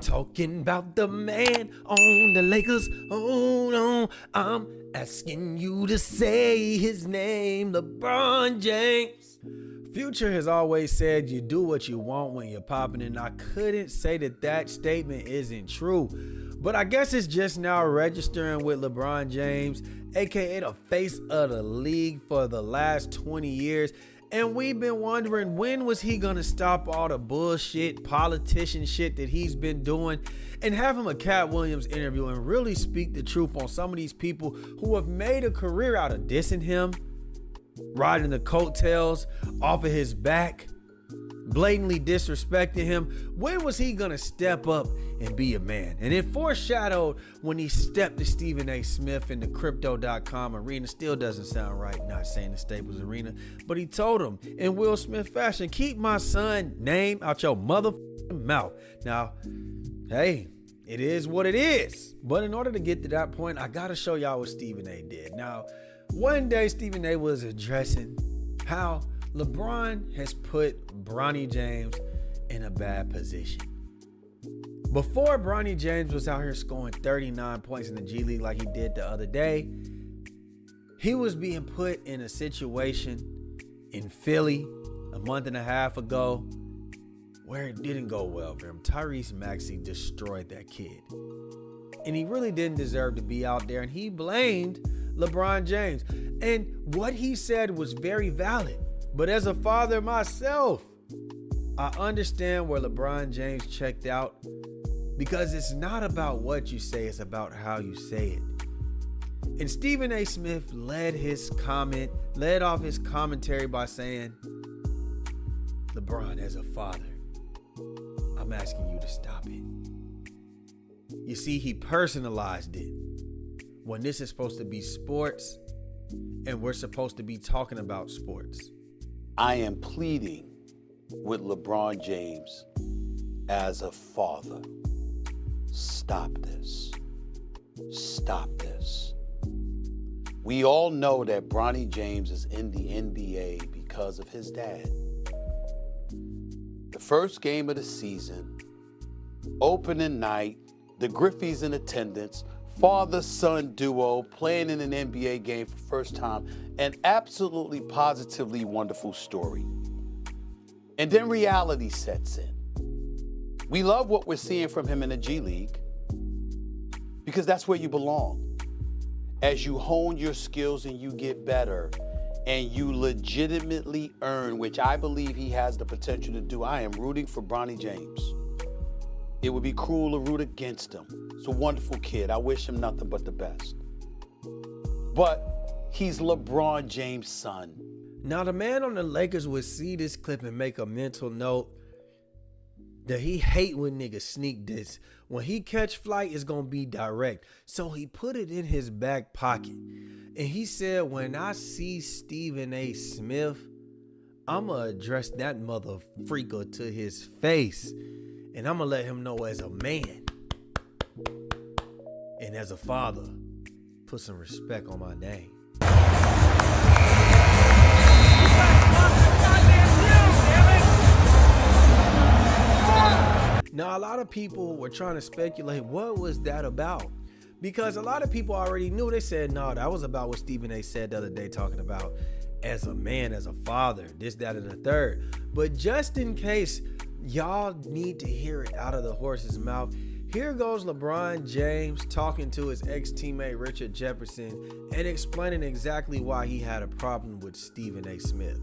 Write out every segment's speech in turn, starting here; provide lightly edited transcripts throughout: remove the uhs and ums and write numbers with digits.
talking about the man on the Lakers. Oh no, I'm asking you to say his name, LeBron James. Future has always said you do what you want when you're popping, and I couldn't say that statement isn't true. But I guess it's just now registering with LeBron James, aka the face of the league for the last 20 years. And we've been wondering, when was he gonna stop all the bullshit, politician shit that he's been doing and have him a Cat Williams interview and really speak the truth on some of these people who have made a career out of dissing him, riding the coattails off of his back, blatantly disrespecting him. When was he gonna step up and be a man? And it foreshadowed when he stepped to Stephen A. Smith in the crypto.com arena. Still doesn't sound right, not saying the Staples Arena, but he told him in Will Smith fashion, keep my son name out your motherfucking mouth. Now, hey, it is what it is. But in order to get to that point, I gotta show y'all what Stephen A. did. Now, one day Stephen A. was addressing how LeBron has put Bronny James in a bad position. Before Bronny James was out here scoring 39 points in the G League like he did the other day, he was being put in a situation in Philly a month and a half ago where it didn't go well for him. Tyrese Maxey destroyed that kid. And he really didn't deserve to be out there, and he blamed LeBron James. And what he said was very valid. But as a father myself, I understand where LeBron James checked out, because it's not about what you say, it's about how you say it. And Stephen A. Smith led off his commentary by saying, LeBron, as a father, I'm asking you to stop it. You see, he personalized it when this is supposed to be sports and we're supposed to be talking about sports. I am pleading with LeBron James as a father. Stop this. Stop this. We all know that Bronny James is in the NBA because of his dad. The first game of the season, opening night, the Griffies in attendance, father-son duo playing in an NBA game for the first time, an absolutely positively wonderful story. And then reality sets in. We love what we're seeing from him in the G League because that's where you belong. As you hone your skills and you get better and you legitimately earn, which I believe he has the potential to do. I am rooting for Bronny James. It would be cruel to root against him. He's a wonderful kid. I wish him nothing but the best. But he's LeBron James' son. Now, the man on the Lakers would see this clip and make a mental note that he hate when niggas sneak this. When he catch flight, it's going to be direct. So he put it in his back pocket. And he said, when I see Stephen A. Smith, I'm going to address that mother freaker to his face. And I'm going to let him know as a man and as a father, put some respect on my name. Now, a lot of people were trying to speculate, what was that about? Because a lot of people already knew. They said, no, that was about what Stephen A. said the other day, talking about as a man, as a father, this, that, and the third. But just in case y'all need to hear it out of the horse's mouth, here goes LeBron James talking to his ex-teammate Richard Jefferson and explaining exactly why he had a problem with Stephen A. Smith.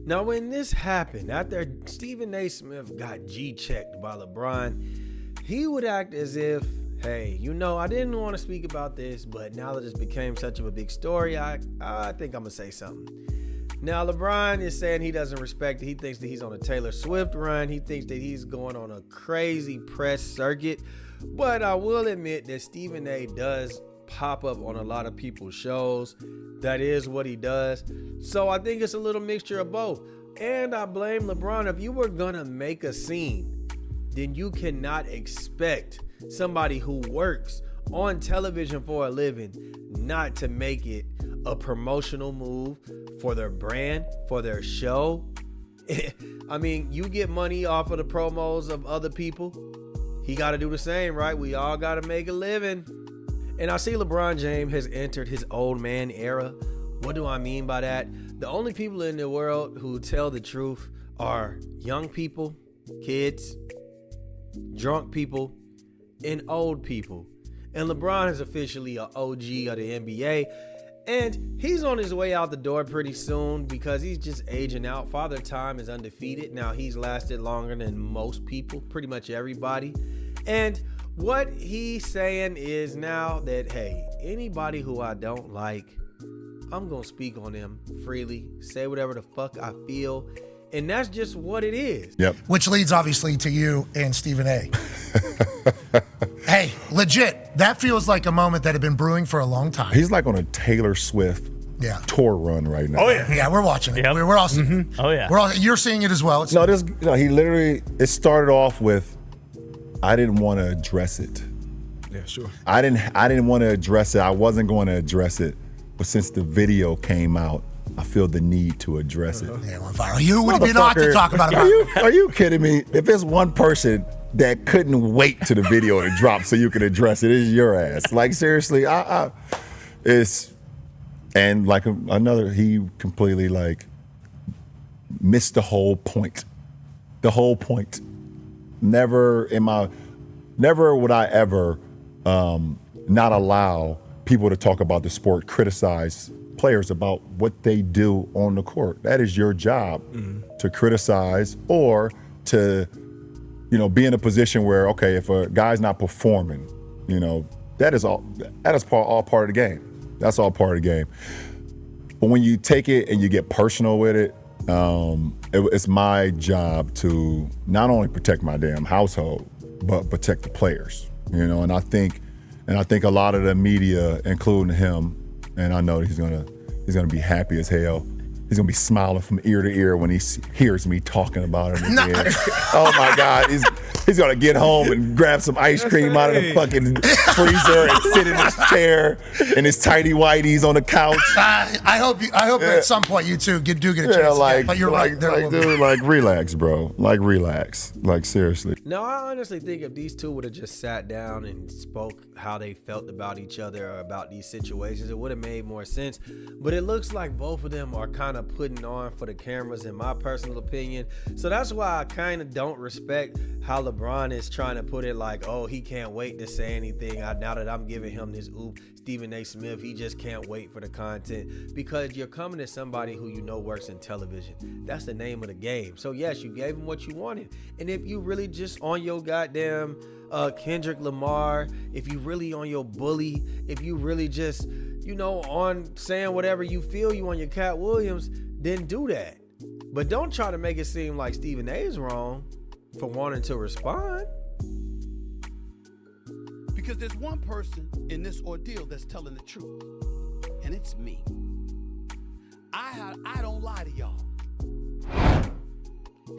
Now, when this happened, after Stephen A. Smith got G-checked by LeBron, he would act as if, hey, you know, I didn't want to speak about this, but now that it's became such of a big story, I think I'm going to say something. Now, LeBron is saying he doesn't respect it. He thinks that he's on a Taylor Swift run. He thinks that he's going on a crazy press circuit. But I will admit that Stephen A. does pop up on a lot of people's shows. That is what he does. So I think it's a little mixture of both. And I blame LeBron. If you were going to make a scene, then you cannot expect somebody who works on television for a living, not to make it a promotional move for their brand, for their show. I mean, you get money off of the promos of other people. He got to do the same, right? We all got to make a living. And I see LeBron James has entered his old man era. What do I mean by that? The only people in the world who tell the truth are young people, kids, drunk people, and old people. And LeBron is officially an OG of the NBA. And he's on his way out the door pretty soon because he's just aging out. Father Time is undefeated. Now he's lasted longer than most people, pretty much everybody. And what he's saying is now that, hey, anybody who I don't like, I'm going to speak on them freely, say whatever the fuck I feel. And that's just what it is. Yep. Which leads obviously to you and Stephen A. Hey, legit, that feels like a moment that had been brewing for a long time. He's like on a Taylor Swift tour run right now. Oh yeah, yeah, we're watching it. Yep. We're all seeing it. Oh yeah, you're seeing it as well. It's He literally, it started off with, I didn't want to address it. Yeah, sure. I didn't want to address it. I wasn't going to address it, but since the video came out, I feel the need to address it. Yeah, went viral. You would be not to talk about it. Are you kidding me? If there's one person that couldn't wait to the video to drop so you can address it, it's your ass. Like seriously, it's, and like another, he completely like missed the whole point. The whole point. Never would I ever not allow people to talk about the sport, criticize players about what they do on the court. That is your job, to criticize or to, be in a position where, okay, if a guy's not performing, that is all part of the game. That's all part of the game. But when you take it and you get personal with it, it's my job to not only protect my damn household, but protect the players. And I think a lot of the media, including him, and I know he's gonna be happy as hell. He's gonna be smiling from ear to ear when he hears me talking about him again. Oh my God, he's gonna get home and grab some ice cream out of the fucking freezer and sit in his chair in his tighty whities on the couch. I hope at some point you two do get a chance. But you're right. Dude, relax, bro. Relax. Seriously. No, I honestly think if these two would have just sat down and spoke how they felt about each other or about these situations, it would have made more sense. But it looks like both of them are kind of putting on for the cameras, in my personal opinion. So that's why I kind of don't respect how LeBron is trying to put it like, oh, he can't wait to say anything. Now that I'm giving him this Stephen A. Smith, he just can't wait for the content, because you're coming to somebody who works in television. That's the name of the game. So yes, you gave him what you wanted. And if you really just on your goddamn Kendrick Lamar, if you really on your bully, if you really just, on saying whatever you feel you on your Cat Williams, then do that. But don't try to make it seem like Stephen A is wrong for wanting to respond. Because there's one person in this ordeal that's telling the truth, and it's me. I don't lie to y'all.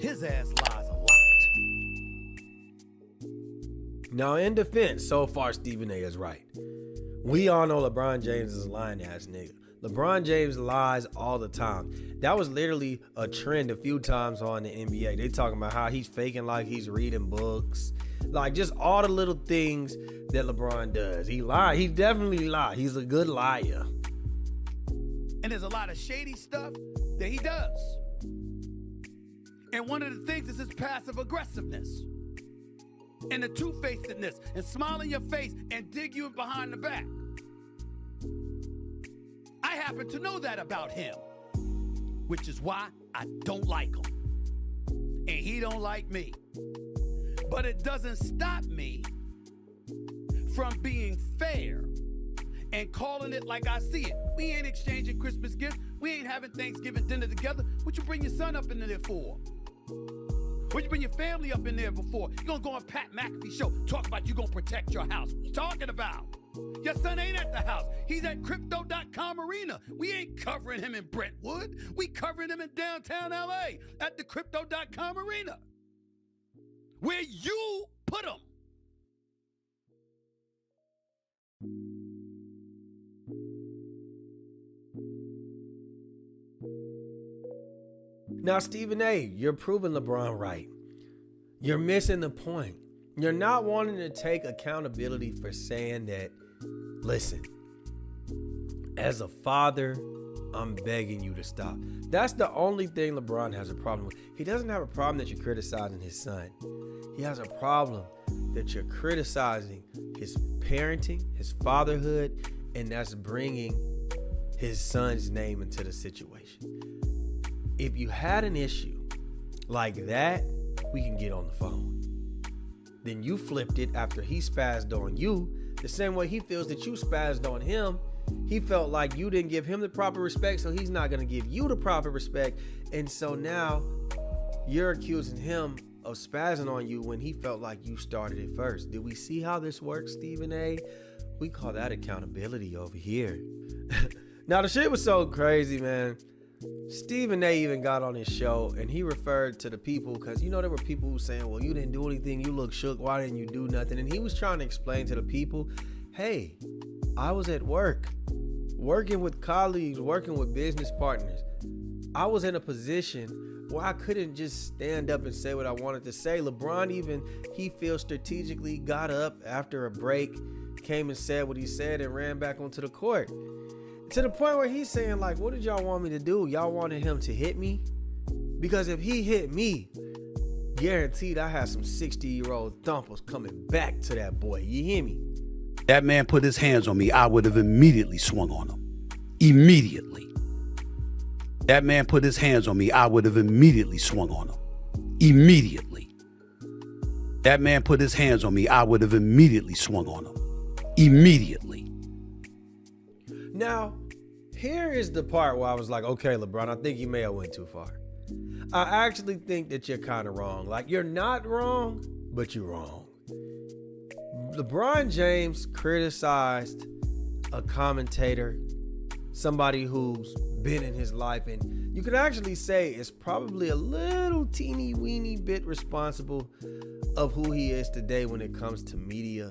His ass lies a lot. Now, in defense, so far Stephen A is right. We all know LeBron James is a lying ass nigga. LeBron James lies all the time. That was literally a trend a few times on the NBA. They talking about how he's faking like he's reading books. Like just all the little things that LeBron does. He lied. He definitely lied. He's a good liar. And there's a lot of shady stuff that he does. And one of the things is his passive aggressiveness. And the two-facedness, and smile in your face and dig you behind the back. I happen to know that about him, which is why I don't like him. And he don't like me. But it doesn't stop me from being fair and calling it like I see it. We ain't exchanging Christmas gifts. We ain't having Thanksgiving dinner together. What you bring your son up in there for? What you bring your family up in there before? You gonna go on Pat McAfee show, talk about you gonna protect your house. What you talking about? Your son ain't at the house. He's at Crypto.com Arena. We ain't covering him in Brentwood. We covering him in downtown LA at the Crypto.com Arena, where you put him. Now, Stephen A., you're proving LeBron right. You're missing the point. You're not wanting to take accountability for saying that, listen, as a father, I'm begging you to stop. That's the only thing LeBron has a problem with. He doesn't have a problem that you're criticizing his son. He has a problem that you're criticizing his parenting, his fatherhood, and that's bringing his son's name into the situation. If you had an issue like that, we can get on the phone. Then you flipped it after he spazzed on you, the same way he feels that you spazzed on him. He felt like you didn't give him the proper respect, so he's not going to give you the proper respect. And so now you're accusing him of spazzing on you when he felt like you started it first. Did we see how this works, Stephen A? We call that accountability over here. Now, the shit was so crazy, man. Stephen A even got on his show and he referred to the people, because you know there were people who saying, well, you didn't do anything, you look shook, why didn't you do nothing? And he was trying to explain to the people, hey, I was at work, working with colleagues, working with business partners. I was in a position where I couldn't just stand up and say what I wanted to say. LeBron even, he feels strategically got up after a break, came and said what he said and ran back onto the court. To the point where he's saying, like, what did y'all want me to do? Y'all wanted him to hit me? Because if he hit me, guaranteed I had some 60-year-old thumpers coming back to that boy. You hear me? That man put his hands on me, I would have immediately swung on him. Immediately. That man put his hands on me, I would have immediately swung on him. Immediately. That man put his hands on me, I would have immediately swung on him. Immediately. Now, here is the part where I was like, okay, LeBron, I think you may have went too far. I actually think that you're kind of wrong. Like, you're not wrong, but you're wrong. LeBron James criticized a commentator, somebody who's been in his life, and you could actually say is probably a little teeny weeny bit responsible of who he is today when it comes to media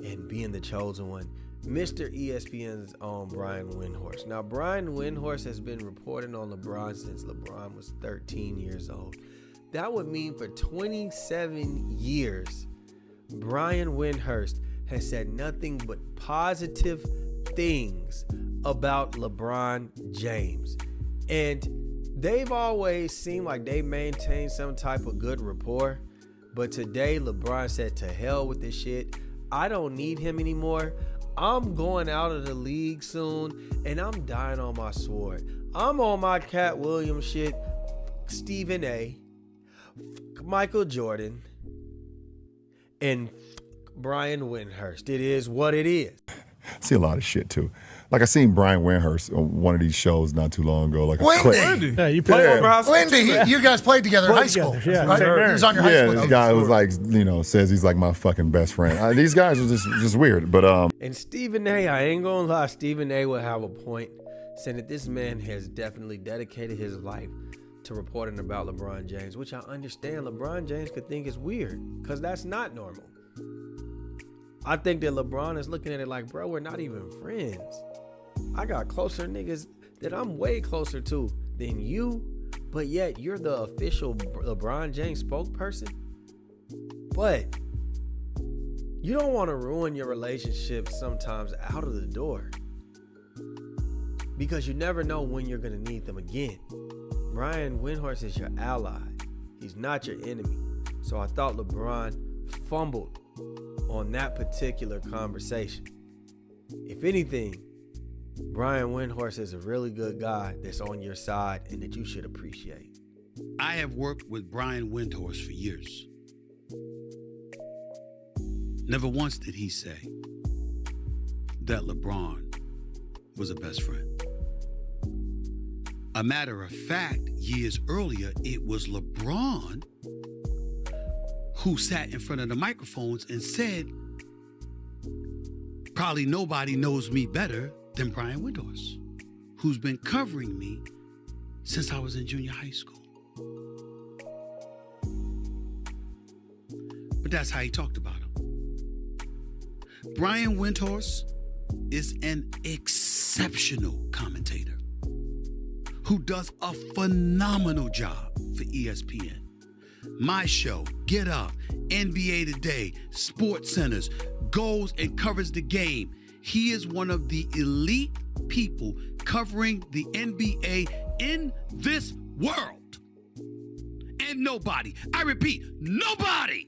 and being the chosen one. Mr. ESPN's own Brian Windhorst. Now, Brian Windhorst has been reporting on LeBron since LeBron was 13 years old. That would mean for 27 years, Brian Windhorst has said nothing but positive things about LeBron James. And they've always seemed like they maintained some type of good rapport. But today, LeBron said, to hell with this shit. I don't need him anymore. I'm going out of the league soon, and I'm dying on my sword. I'm on my Cat Williams shit. Stephen A, Michael Jordan, and Brian Windhorst. It is what it is. I see a lot of shit too. Like I seen Brian Windhorst on one of these shows not too long ago. Like Lindy. Yeah, you played with Bros. Lindy, you guys played together in high school. Yeah, right? He was on your high school this team. guy was like, says he's like my fucking best friend. These guys are just weird. But And Stephen A, I ain't gonna lie, Stephen A would have a point saying that this man has definitely dedicated his life to reporting about LeBron James, which I understand LeBron James could think is weird, because that's not normal. I think that LeBron is looking at it like, bro, we're not even friends. I got closer niggas that I'm way closer to than you, but yet you're the official LeBron James spokesperson. But you don't want to ruin your relationship sometimes out of the door, because you never know when you're going to need them again. Brian Windhorst is your ally. He's not your enemy. So I thought LeBron fumbled on that particular conversation. If anything, Brian Windhorst is a really good guy that's on your side and that you should appreciate. I have worked with Brian Windhorst for years. Never once did he say that LeBron was a best friend. A matter of fact, years earlier, it was LeBron who sat in front of the microphones and said, probably nobody knows me better than Brian Windhorst, who's been covering me since I was in junior high school. But that's how he talked about him. Brian Windhorst is an exceptional commentator who does a phenomenal job for ESPN. My show, Get Up, NBA Today, Sports Centers, goes and covers the game. He is one of the elite people covering the NBA in this world. And nobody, I repeat, nobody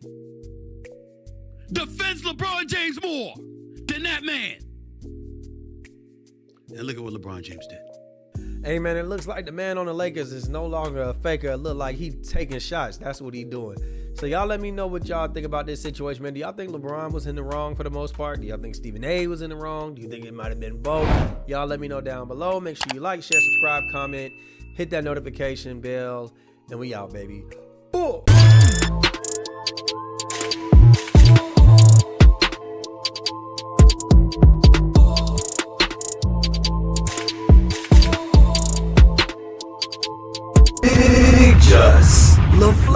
defends LeBron James more than that man. And look at what LeBron James did. Hey, man, it looks like the man on the Lakers is no longer a faker. It look like he taking shots. That's what he doing. So y'all let me know what y'all think about this situation, man. Do y'all think LeBron was in the wrong for the most part? Do y'all think Stephen A was in the wrong? Do you think it might have been both? Y'all let me know down below. Make sure you like, share, subscribe, comment, hit that notification bell, and we out, baby. Boom!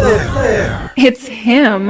LaFlare. It's him.